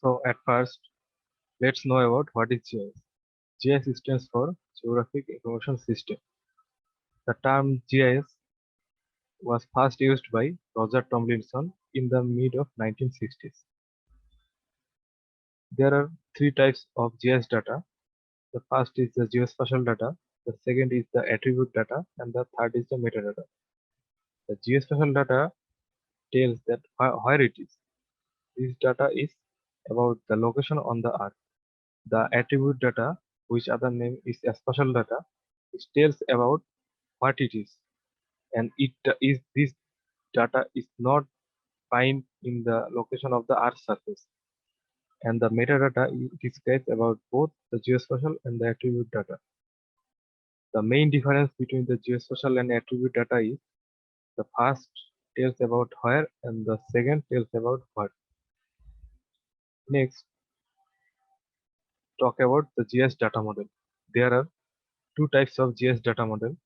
So at first, let's know about what is GIS. GIS stands for Geographic Information System. The term GIS was first used by Roger Tomlinson in the mid of 1960s. There are three types of GIS data. The first is the geospatial data, the second is the attribute data, and the third is the metadata. The geospatial data tells that where it is. This data is about the location on the earth. The attribute data, which other name is spatial data, it tells about what it is, and it is this data is not found in the location of the earth's surface. And the metadata describes about both the geospatial and the attribute data. The main difference between the geospatial and attribute data is the first tells about where and the second tells about what. Next, talk about the GIS data model. There are two types of GIS data model.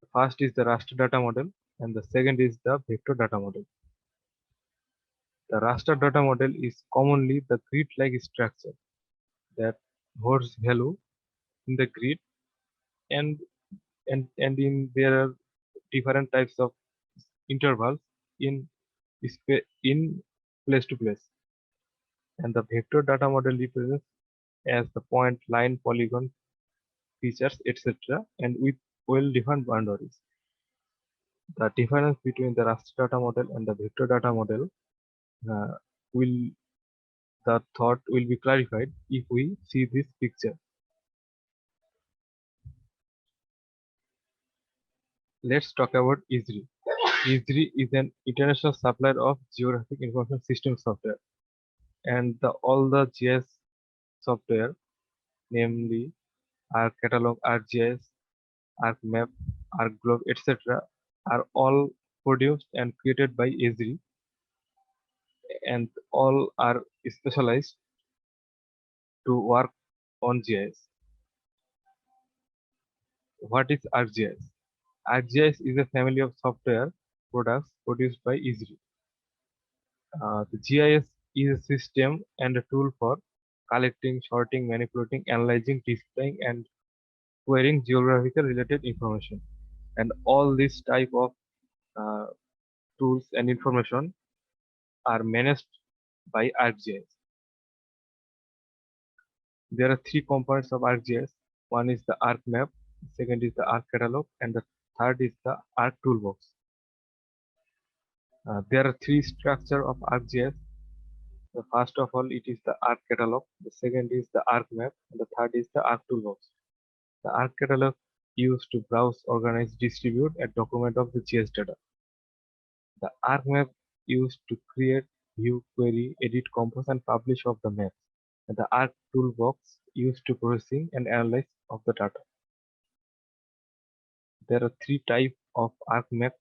The first is the raster data model and the second is the vector data model. The raster data model is commonly the grid-like structure that holds value in the grid, and in there are different types of intervals in in place to place. And the vector data model represents as the point, line, polygon, features, etc., and with well-defined boundaries. The difference between the raster data model and the vector data model uh, will the thought will be clarified if we see this picture. Let's talk about ESRI. ESRI is an international supplier of geographic information system software, and all the GIS software, namely ArcCatalog, ArcGIS, ArcMap, ArcGlobe, etc., are all produced and created by ESRI, and all are specialized to work on GIS. What is ArcGIS? ArcGIS is a family of software products produced by ESRI. The GIS is a system and a tool for collecting, sorting, manipulating, analyzing, displaying, and querying geographical related information. And all these type of uh, tools and information are managed by ArcGIS. There are three components of ArcGIS. One is the ArcMap, second is the ArcCatalog, and the third is the ArcToolbox. There are three structures of ArcGIS. The first of all, it is the ArcCatalog. The second is the ArcMap, and the third is the ArcToolbox. The ArcCatalog used to browse, organize, distribute, and document of the GIS data. The ArcMap used to create, view, query, edit, compose, and publish of the maps. And the ArcToolbox used to processing and analyze of the data. There are three types of ArcMap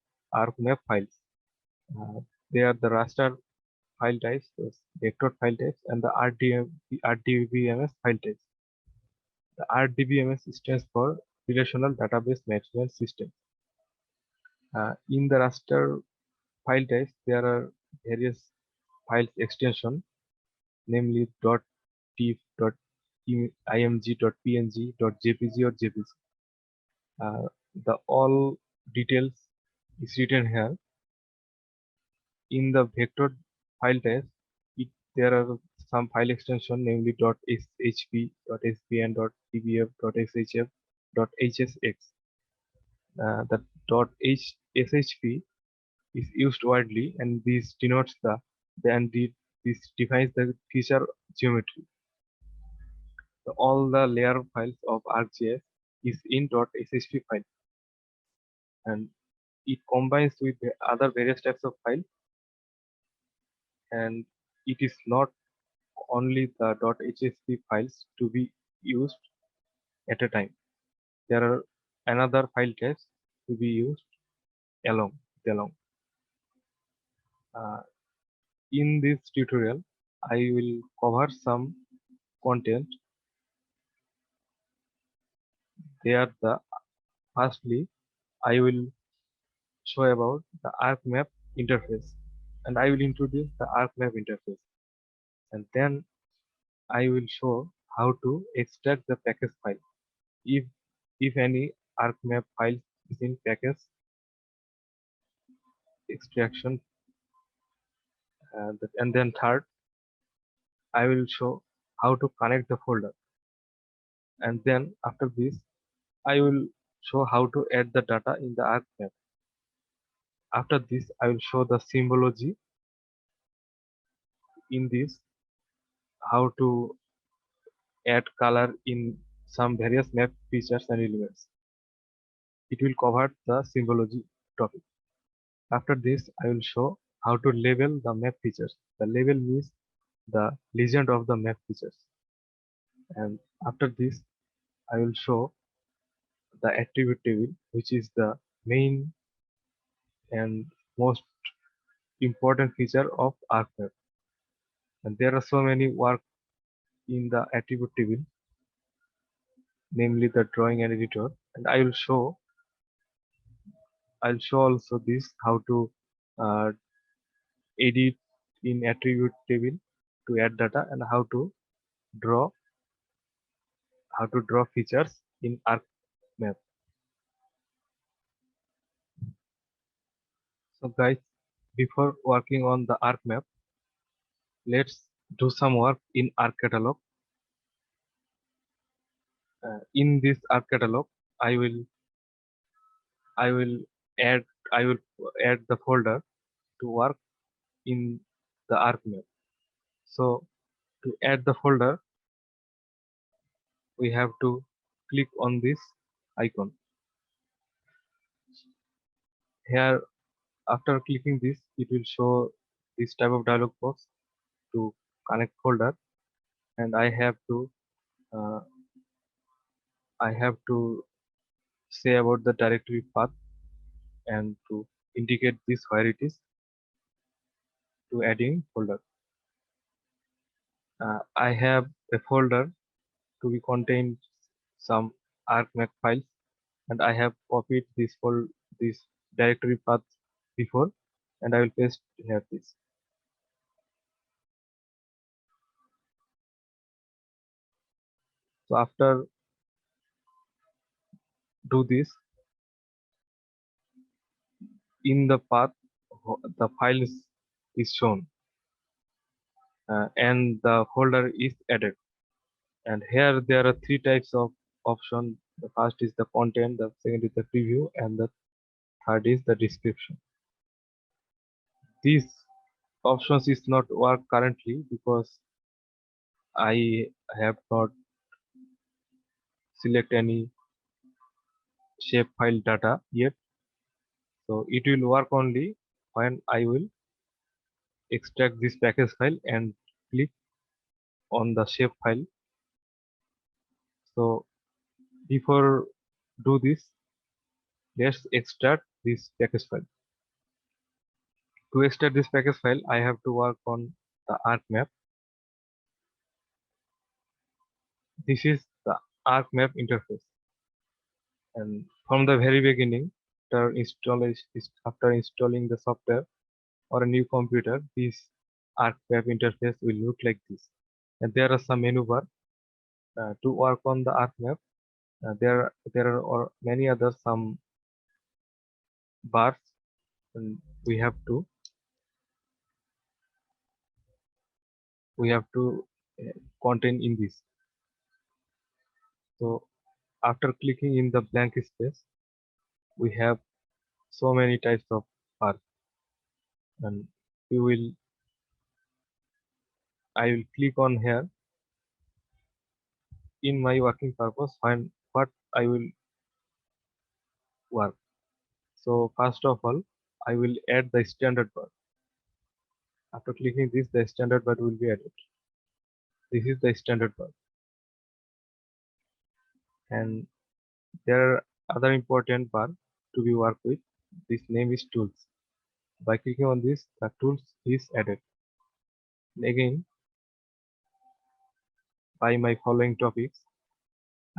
files. They are the raster file types, the vector file types, and the RDBMS file types. The RDBMS stands for Relational Database Management System. In the raster file types, there are various file extensions, namely .tif, .img, .png, .jpg, or jpg. The all details is written here. In the vector file types, there are some file extension, namely .shp, .sbn, .tbf, .shf, .hsx. The .shp is used widely, and this denotes this defines the feature geometry. So all the layer files of ArcGIS is in .shp file, and it combines with the other various types of files, and it is not only the .hsp files to be used at a time. There are another file types to be used along. Uh, in this tutorial, I will cover some content. They are firstly, I will show about the ArcMap interface, and I will introduce the ArcMap interface. and then I will show how to extract the package file if any ArcMap file is in package extraction. And then third, I will show how to connect the folder, and then after this I will show how to add the data in the ArcMap. After this I will show the symbology in this, how to add color in some various map features and elements. It will cover the symbology topic. After this I will show how to label the map features. The label means the legend of the map features. And after this I will show the attribute table, which is the main and most important feature of ArcMap. And there are so many work in the attribute table, namely the drawing and editor. And I'll show also this how to uh, edit in attribute table to add data, and draw how to draw features in ArcMap. So guys, before working on the ArcMap, let's do some work in ArcCatalog. In this ArcCatalog, I will I will add I will add the folder to work in the ArcMap. So to add the folder, we have to click on this icon. Here, after clicking this, it will show this type of dialog box to connect folder, and uh, I have to say about the directory path and to indicate this where it is to adding folder. I have a folder to be contained some ArcMap files, and I have copied this directory path before, and I will paste here this. So after do this, in the path the file is shown, and the folder is added. And here there are three types of option. The first is the content, the second is the preview, and the third is the description. These options is not work currently because I have not select any shape file data yet. So it will work only when I will extract this package file and click on the shape file. So before do this, let's extract this package file. To extract this package file, I have to work on the ArcMap. This is the ArcMap interface, and from the very beginning, after installing the software or a new computer, this ArcMap interface will look like this. And there are some menu bar to work on the ArcMap. There are or many other some bars, and we have to contain in this. So after clicking in the blank space, we have so many types of bars, and we will I will click on here in my working purpose, find what I will work. So first of all, I will add the standard bar. After clicking this, the standard bar will be added. This is the standard bar, and there are other important bar to be worked with. This name is tools. By clicking on this, the tools is added. And again, by my following topics,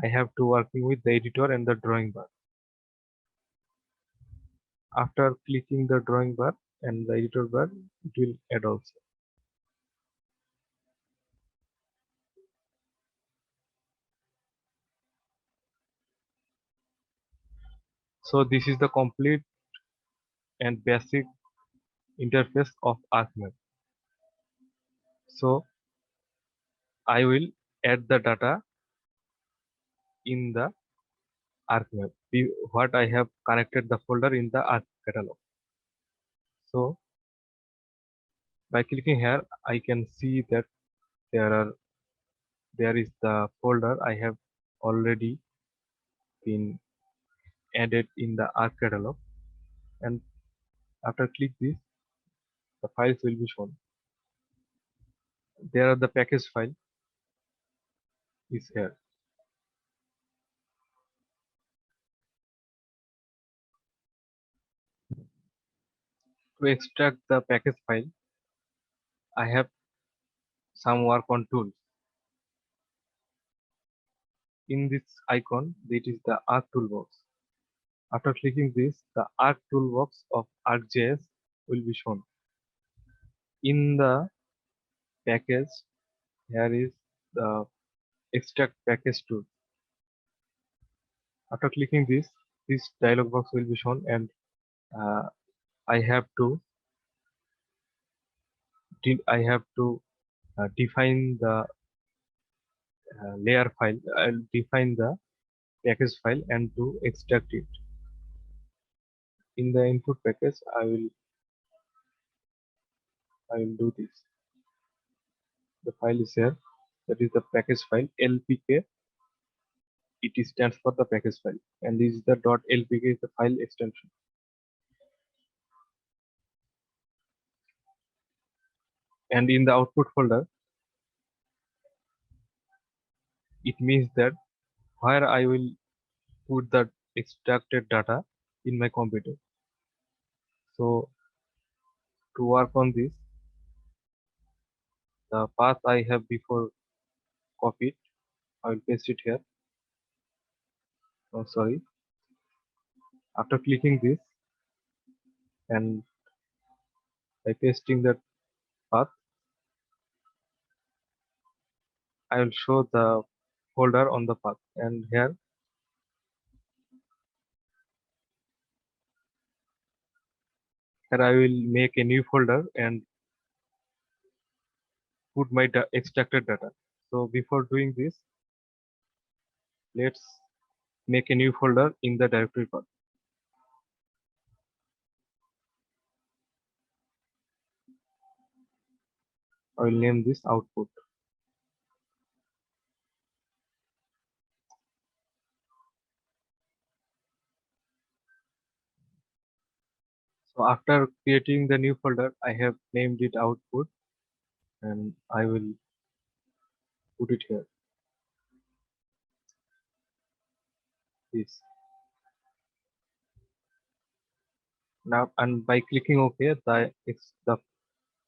I have to working with the editor and the drawing bar. After clicking the drawing bar and the editor bar, it will add also. So this is the complete and basic interface of ArcMap. So I will add the data in the ArcMap. What I have connected the folder in the Arc catalog. So by clicking here, I can see that there are there is the folder I have already been added in the Arc catalog, and after click this, the files will be shown. There are the package file is here. To extract the package file, I have some work on tools. In this icon, it is the Arc toolbox. After clicking this, the Arc toolbox of ArcGIS will be shown. In the package, here is the extract package tool. After clicking this dialog box will be shown, and uh, I have to define the layer file. I'll define the package file and to extract it. In the input package, I will do this. The file is here. That is the package file LPK. It stands for the package file, and this is the .lpk is the file extension. And in the output folder, it means that where I will put the extracted data in my computer. So to work on this, the path I have before copied, I will paste it here. Oh, sorry. After clicking this and by pasting that path, I will show the folder on the path. And here I will make a new folder and put my extracted data. So before doing this, let's make a new folder in the directory path. I will name this output. So after creating the new folder, I have named it output, and I will put it here. This. Now, and by clicking OK, the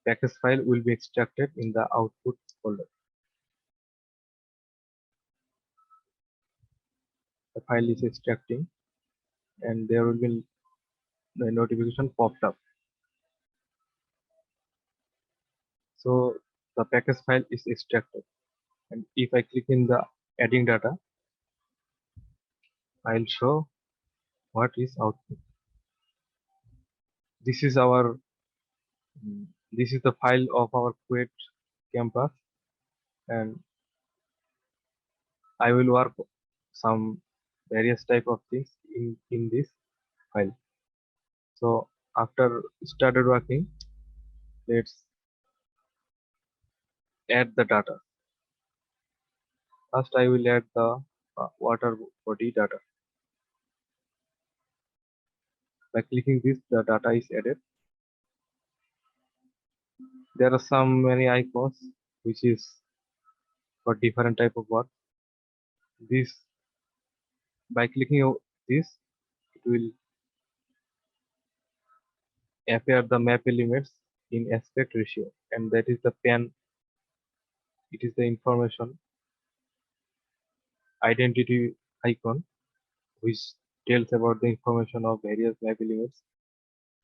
package file will be extracted in the output folder. The file is extracting, and there will be the notification popped up. So the package file is extracted, and if I click in the adding data, I'll show what is output. This is our this is the file of our Kuwait campus, and I will work some various type of things in this file. So after started working, let's add the data. First I will add the water body data. By clicking this, the data is added. There are some many icons which is for different type of work. This by clicking this, it will appear the map elements in aspect ratio, and that is the pan. It is the information identity icon which tells about the information of various map elements.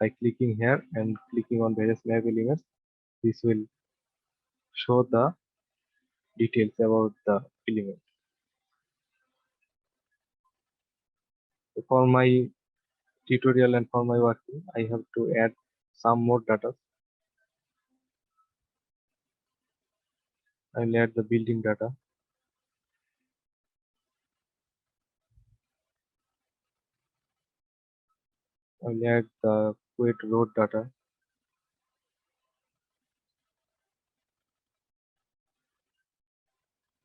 By clicking here and clicking on various map elements, this will show the details about the element. For my tutorial and for my working, I have to add some more data. I'll add the building data. I'll add the Kuwait road data.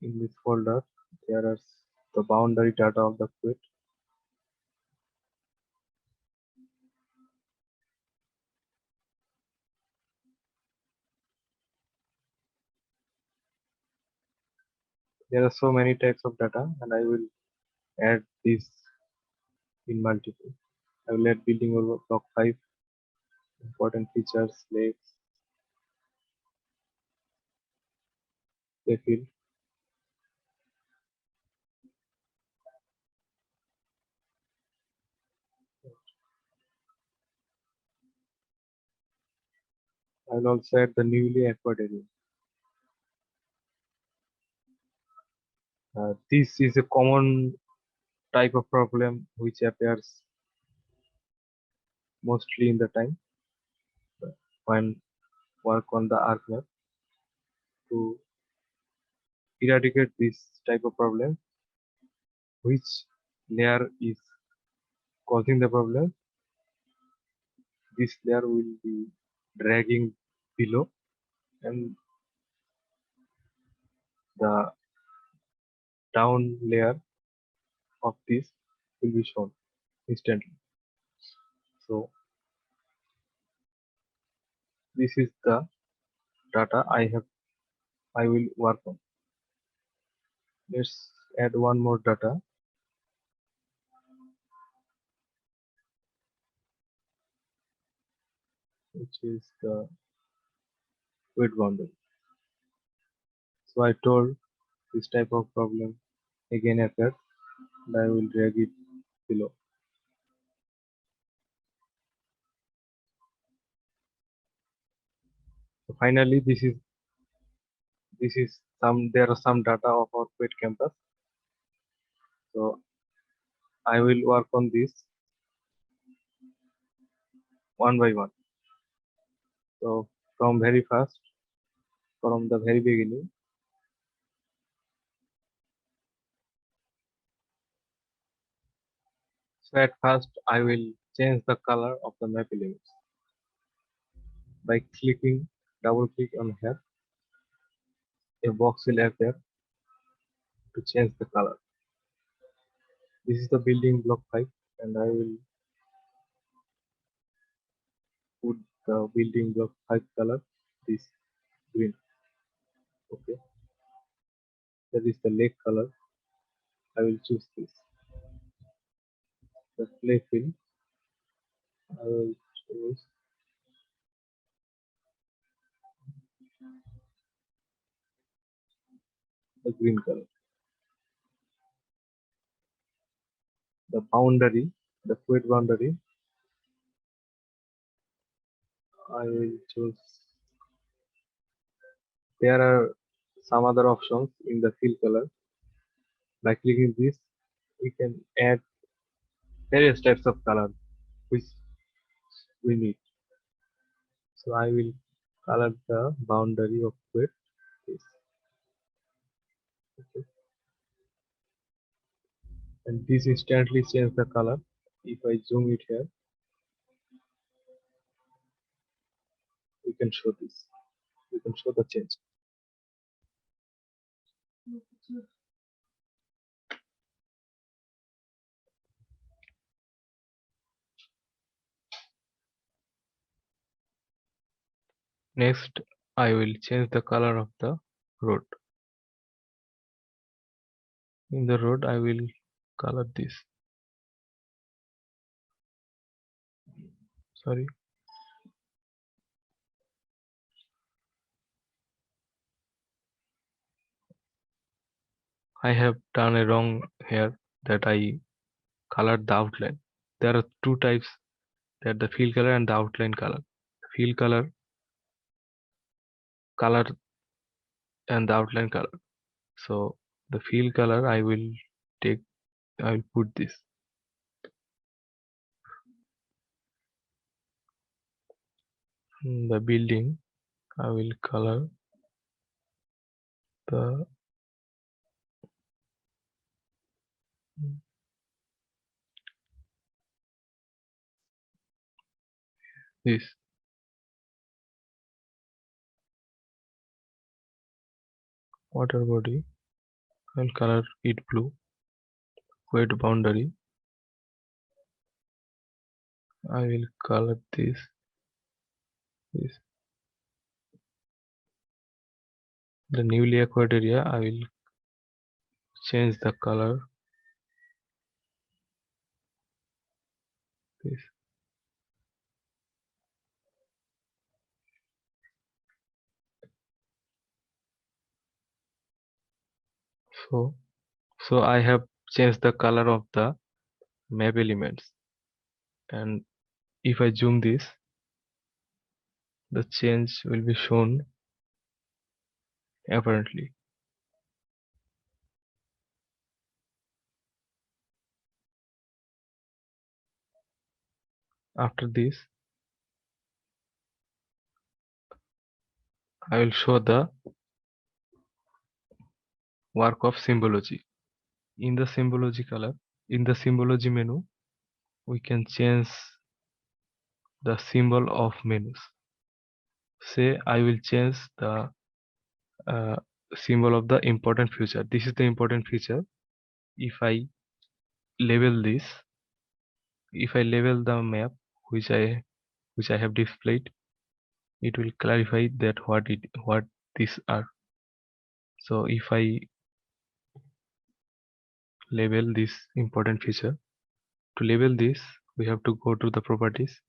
In this folder, there are the boundary data of the Kuwait. There are so many types of data, and I will add this in multiple. I will add building over block 5, important features, lakes, field. I will also add the newly acquired area. This is a common type of problem which appears mostly in the time when work on the ArcMap. To eradicate this type of problem, which layer is causing the problem, this layer will be dragging below, and the down layer of this will be shown instantly. So this is the data I will work on. Let's add one more data, which is the weight boundary. So I told this type of problem again appeared, and I will drag it below. So finally, this is some there are some data of our Kuwait campus. So I will work on this one by one. So from very first, from the very beginning, so at first I will change the color of the map elements by double click on here. A box will appear to change the color. This is the building block 5, and I will put the building block 5 color, this green. Okay, that is the lake color. I will choose this. The play field, I will choose the green color. The boundary, the fluid boundary, I will choose. There are some other options in the fill color. By clicking this, we can add various types of color which we need. So I will color the boundary of with this. Okay. And this instantly change the color. If I zoom it here, we can show this. We can show the change. Next, I will change the color of the road. In the road, I will color this. Sorry. I have done a wrong here that I colored the outline. There are two types, that the fill color and the outline color. Fill color and the outline color. So the fill color I will put this. The building, I will color the this water body. I will color it blue. Weight boundary, I will color this. The newly acquired area, I will change the color this. So I have changed the color of the map elements, and if I zoom this, the change will be shown apparently. After this, I will show the work of symbology. In the symbology color, in the symbology menu, we can change the symbol of menus. Say I will change the uh, symbol of the important feature. This is the important feature. If I label this, if I label the map which I have displayed, it will clarify that what these are. So if I label this important feature, to label this we have to go to the properties,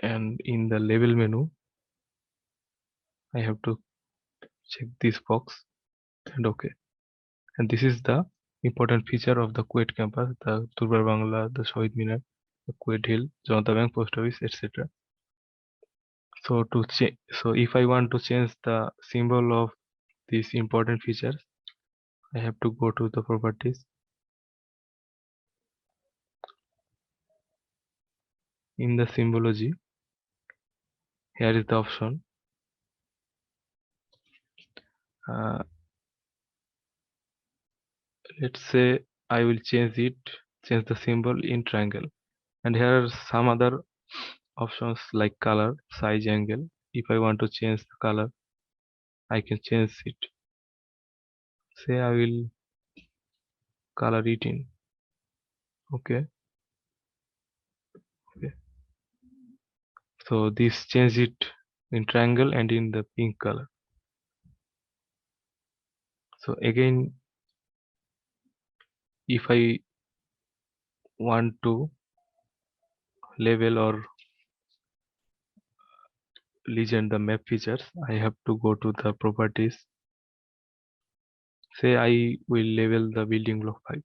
and in the label menu I have to check this box and OK. And this is the important feature of the Kuwait campus, the Durbar Bangla, the Shahid Minar, the Kuwait Hill, Janata Bank, Post Office, etc. So if I want to change the symbol of these important features, I have to go to the properties. In the symbology, here is the option. Uh, let's say I will change the symbol in triangle, and here are some other options like color, size, angle. If I want to change the color, I can change it. Say I will color it in. Okay. Okay. So this change it in triangle and in the pink color. So again, if I want to label or legend the map features, I have to go to the properties. Say I will label the building block 5,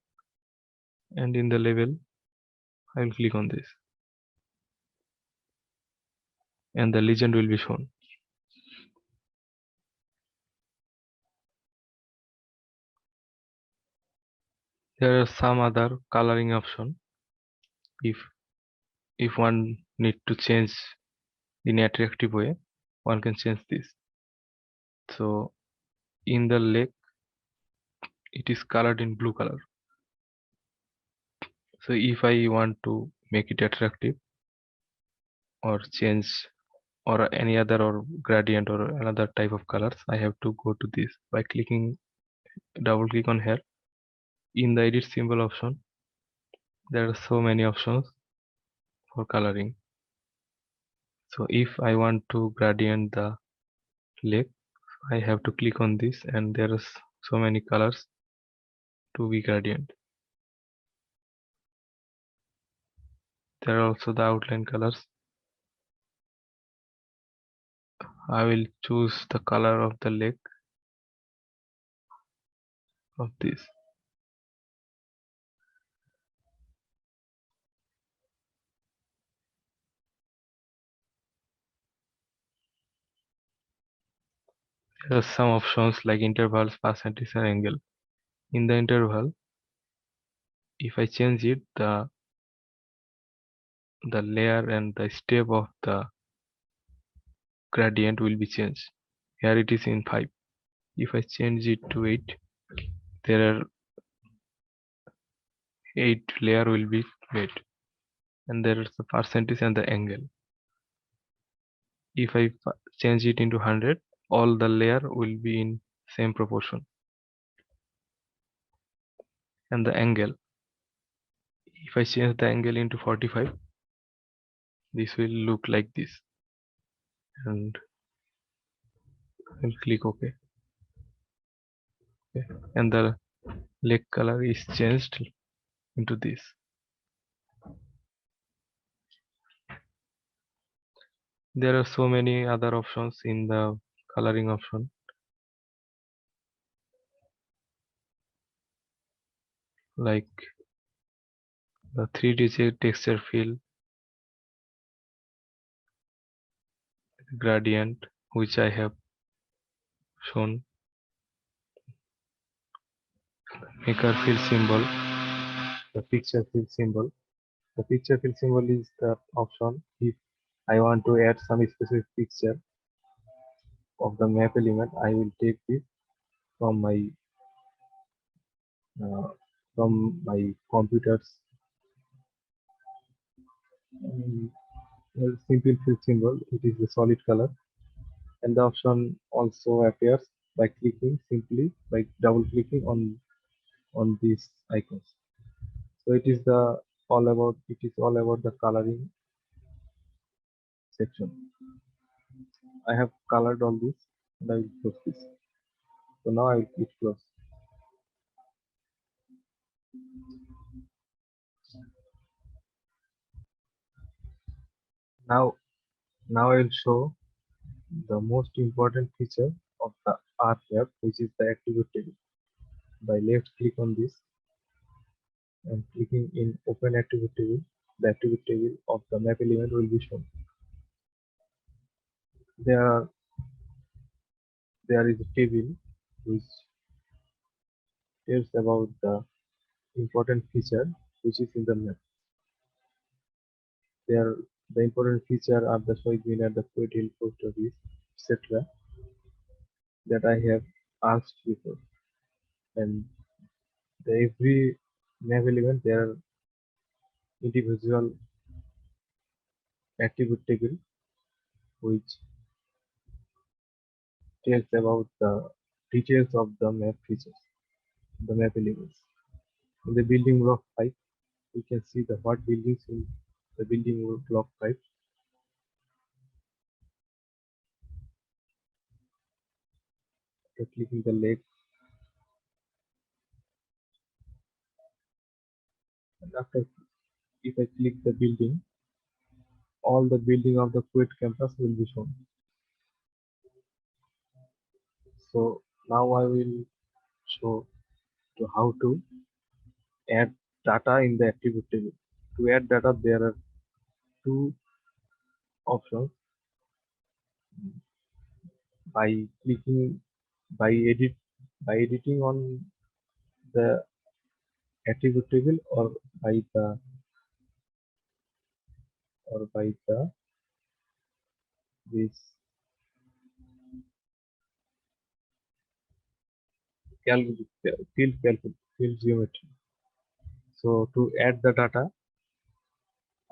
and in the label I will click on this and the legend will be shown. There are some other coloring option if one need to change in attractive way, one can change this. So in the lake it is colored in blue color. So if I want to make it attractive or change or any other or gradient or another type of colors, I have to go to this by clicking, double click on here. In the edit symbol option, there are so many options for coloring. So if I want to gradient the lake, I have to click on this, and there are so many colors to be gradient. There are also the outline colors. I will choose the color of the lake of this. There are some options like intervals, percentage, and angle. In the interval, if I change it, the layer and the step of the gradient will be changed. Here it is in 5. If I change it to 8, there are 8 layer will be made, and there is the percentage and the angle. If I change it into 100, all the layer will be in same proportion. And the angle, if I change the angle into 45, this will look like this, and I'll click OK. Okay. And the lake color is changed into this. There are so many other options in the coloring option, like the 3D texture fill, gradient, which I have shown, maker fill symbol, the picture fill symbol. The picture fill symbol is the option if I want to add some specific picture of the map element. I will take this from my uh, computer's um, simple fill symbol. It is the solid color, and the option also appears by clicking simply by double clicking on these icons. So it is all about the coloring section. I have colored all this, and I will close this. So now I will click close. Now I will show the most important feature of the ArcGIS, which is the attribute table. By left click on this and clicking in open attribute table, the attribute table of the map element will be shown. There is a table which tells about the important feature which is in the map. There the important feature are the Shoaib Minar, the Kuwait Hill Post Office, etc. that I have asked before. And every map element there are individual attribute table which tells about the details of the map features, the map elements. In the building block 5, we can see the what buildings in the building block 5. After clicking the lake, and after if I click the building, all the building of the Kuwait campus will be shown. So now I will show to how to add data in the attribute table. To add data, there are two options. By clicking by edit by editing on the attribute table, by the this field geometry. So to add the data,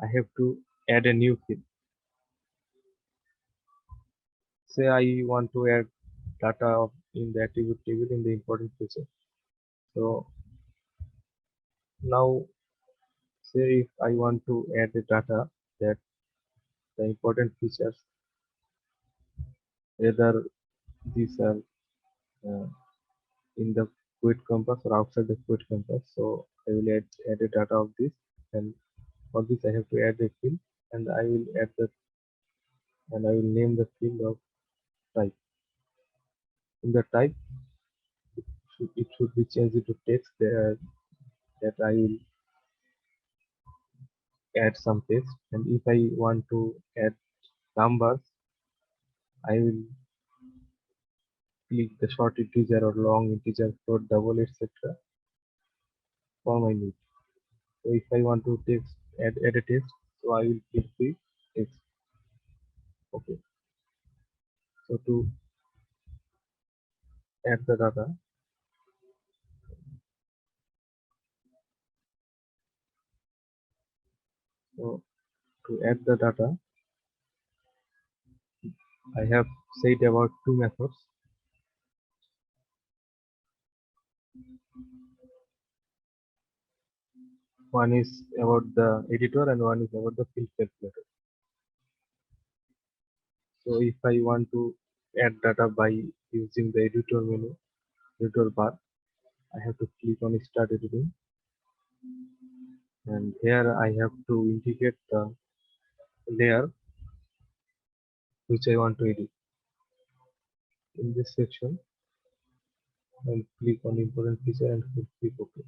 I have to add a new field. Say I want to add data in the attribute table in the important feature. So now say if I want to add the data that the important features, whether these are uh, in the Kuwait campus or outside the Kuwait campus. So I will add a data of this, and for this I have to add a field, and I will name the field of type. In the type, it should be changed to text there, that I will add some text, and if I want to add numbers, I will click the short integer or long integer, float, double, etc. for my need. So if I want to text add a text, so I will click the text. Okay. So to add the data, so to add the data, I have said about two methods. One is about the editor and one is about the field calculator. So if I want to add data by using the editor menu, editor bar, I have to click on start editing, and here I have to indicate the layer which I want to edit. In this section, I'll click on important feature and click OK.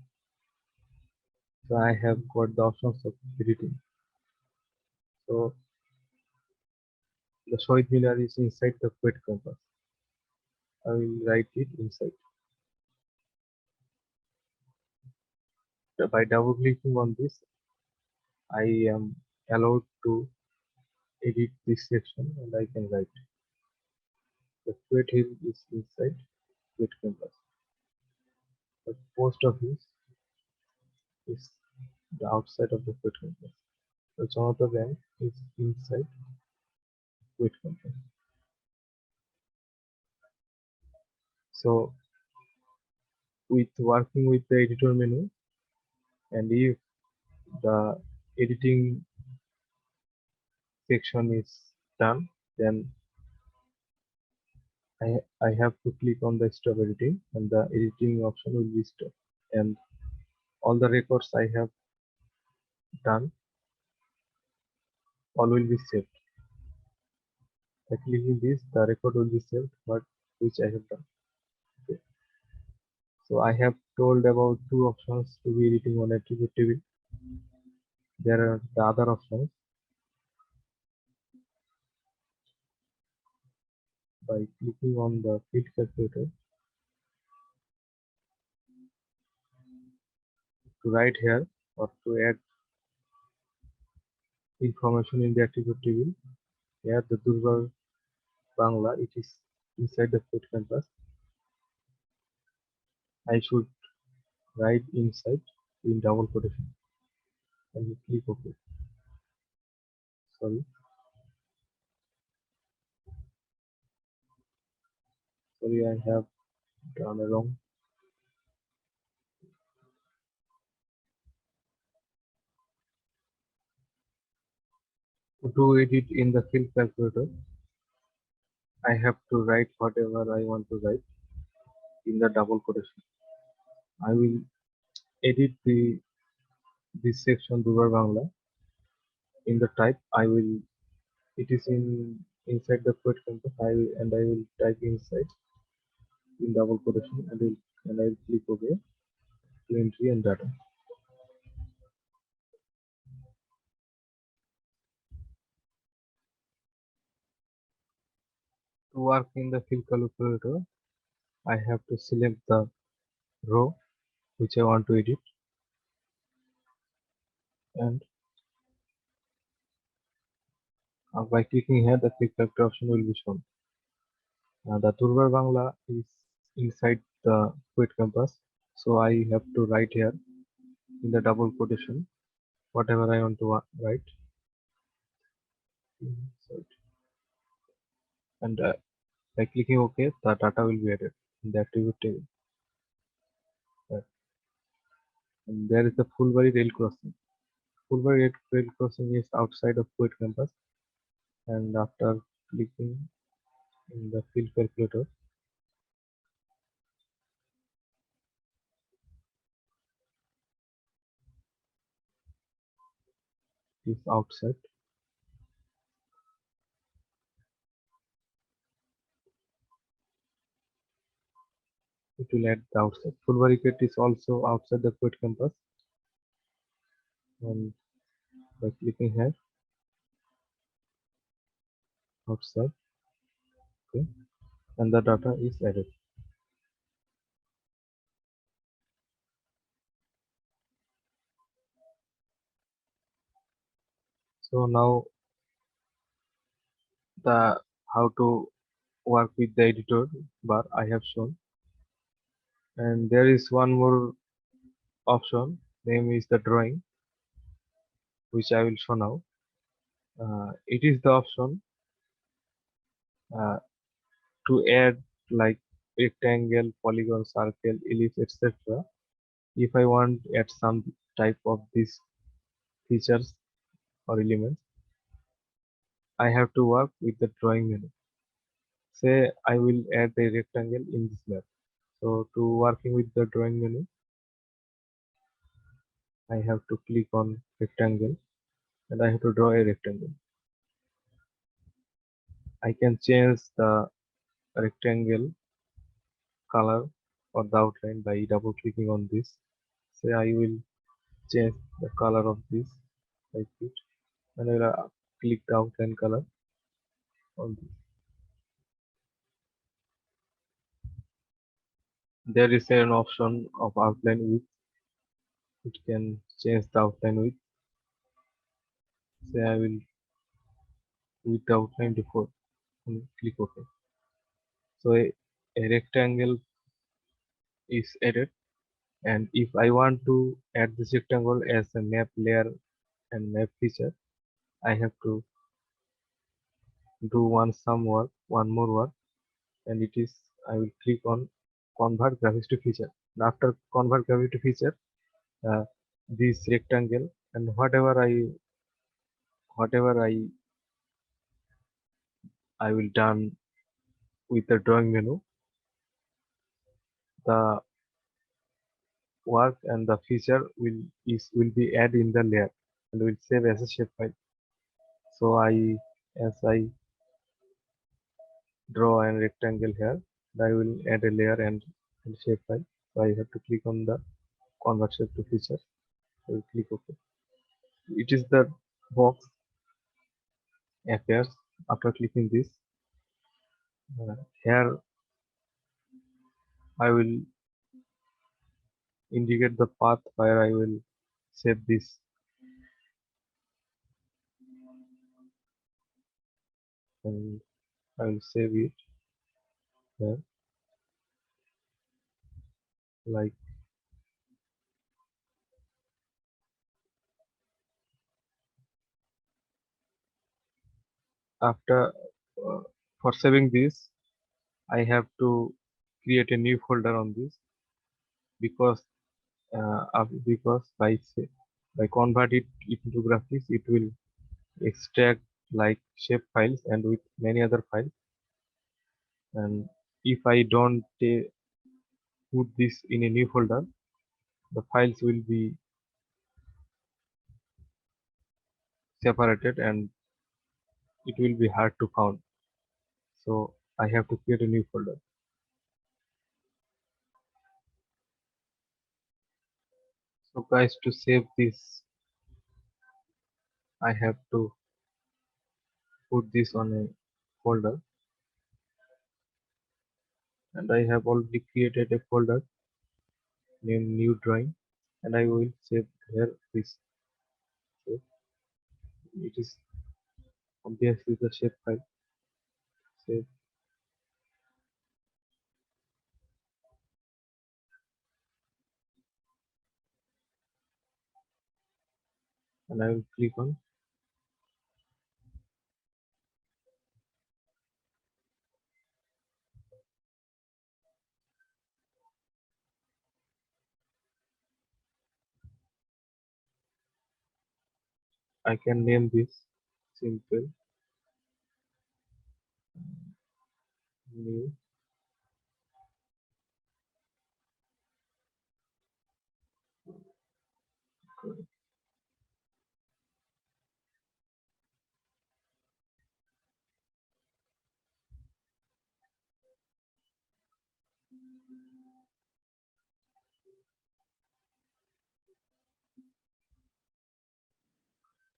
So I have got the options of editing. So the Shoid Miller is inside the quit compass. I will write it inside. By double clicking on this, I am allowed to edit this section and I can write. The quit hill is inside quit compass. The post office is the outside of the quit compass. The Jonathan Bank is inside quit compass. So with working with the editor menu, and if the editing section is done, then I have to click on the stop editing and the editing option will be stopped, and all the records I have done all will be saved. By clicking this, the record will be saved, but which I have done. Okay. So I have told about two options to be editing on attribute table. There are the other options. By clicking on the field calculator, to write here or to add information in the attribute table, here the Durbar Bangla, it is inside the code canvas. I should write inside in double quotation and you click OK. Sorry, I have done a wrong. To edit in the field calculator, I have to write whatever I want to write in the double quotation. I will edit this section Durbar Bangla. In the type, I will it is inside the code campus. I will type inside in double quotation and I will click OK to entry and data. To work in the field calculator, I have to select the row which I want to edit, and by clicking here the field calculator option will be shown. The Durbar Bangla is inside the quit campus, so I have to write here in the double quotation whatever I want to write. And by clicking OK, the data will be added in the attribute table. And there is the Fulbari rail crossing. Fulbari rail crossing is outside of quit campus, and after clicking in the field calculator, is outside. It will add the outside. Fulbari gate is also outside the quit campus, and by clicking here, outside, okay, and the data is added. So now the how to work with the editor bar I have shown, and there is one more option, name is the drawing, which I will show now. It is the option uh, to add like rectangle, polygon, circle, ellipse, etc. If I want to add some type of these features or elements, I have to work with the drawing menu. Say I will add a rectangle in this map. So to working with the drawing menu, I have to click on rectangle and I have to draw a rectangle. I can change the rectangle color or the outline by double clicking on this. Say I will change the color of this like it, and I will click the outline color on this. There is an option of outline width. It can change the outline width. Say I will with the outline default and click OK. So a rectangle is added, and if I want to add this rectangle as a map layer and map feature, I have to do one more work, and it is I will click on convert graphics to feature. And after convert graphics to feature, uh, this rectangle and whatever I will done with the drawing menu, the work and the feature will be added in the layer and will save as a shape file. So as I draw a rectangle here, I will add a layer and shape file. So I have to click on the convert shape to feature. I will click OK. It is the box appears after clicking this. Here I will indicate the path where I will save this, and I will save it here like after for saving this I have to create a new folder on this because because by convert it into graphics it will extract like shape files and with many other files, and if I don't put this in a new folder, the files will be separated and it will be hard to count. So I have to create a new folder. So guys, to save this I have to put this on a folder, and I have already created a folder named new drawing, and I will save here this. So it is obviously the shape file. Save, and I will click on. I can name this simple new.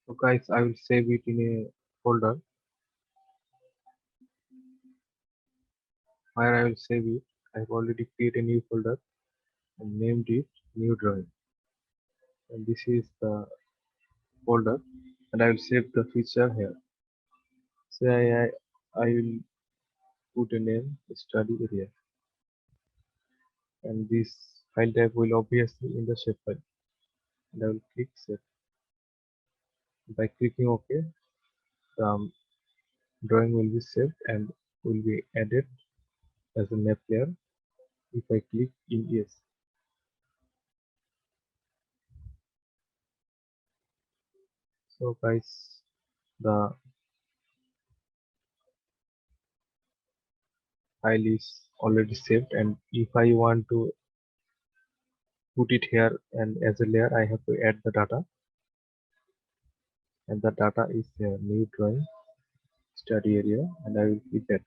So guys, I will save it in a folder where I will save it. I have already created a new folder and named it new drawing, and this is the folder, and I will save the feature here. Say I will put a name study area, and this file type will obviously in the shapefile, and I will click save. By clicking OK, the drawing will be saved and will be added as a map layer if I click in yes. So guys, the file is already saved, and if I want to put it here and as a layer, I have to add the data, and the data is a new drawing study area, and I will click that.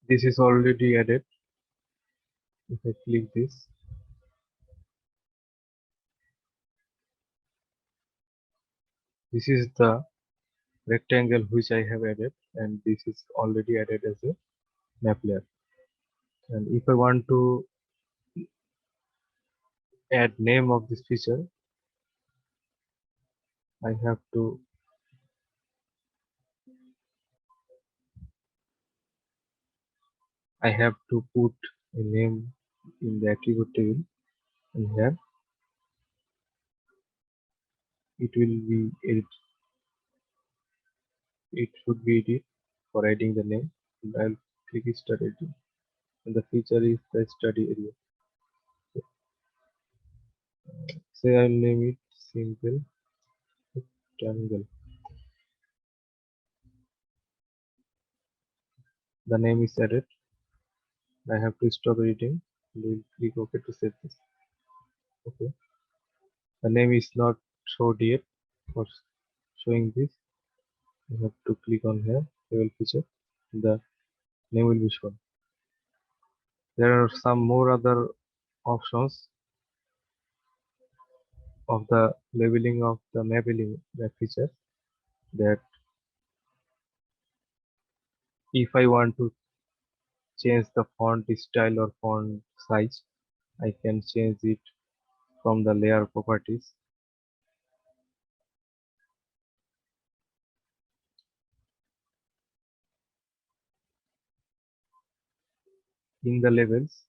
This is already added. If I click this, this is the rectangle which I have added, and this is already added as a map layer. And if I want to add name of this feature, I have to put a name in the attribute table, and here it will be edit. It should be edit for adding the name. And I'll click start editing, and the feature is the study area. Say I'll name it simple rectangle. The name is added. I have to stop editing. We'll click OK to save this. Okay. The name is not showed yet. For showing this, you have to click on here, table feature. The name will be shown. There are some more other options of the labeling of the map feature, that if I want to change the font style or font size, I can change it from the layer properties. In the labels,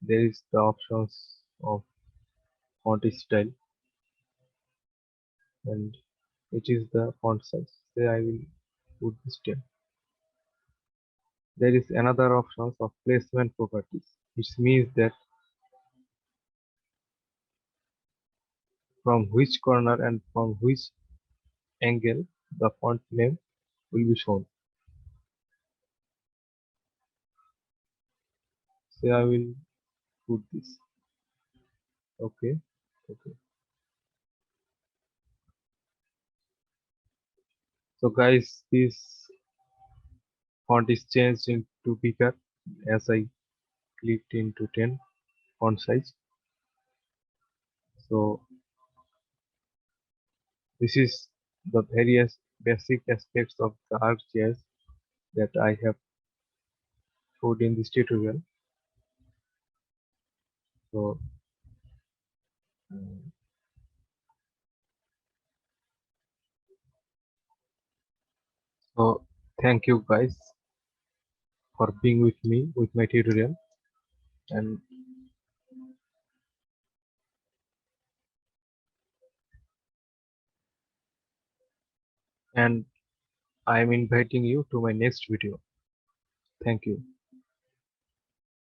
there is the options of font style, and it is the font size. Say I will put this 10. There is another options of placement properties, which means that from which corner and from which angle the font name will be shown. Say I will put this. Okay. Okay. So guys, this font is changed into bigger as I clicked into 10 font size. So this is the various basic aspects of the ArcGIS that I have showed in this tutorial. So, um, so thank you guys for being with me with my tutorial, and I am inviting you to my next video. Thank you.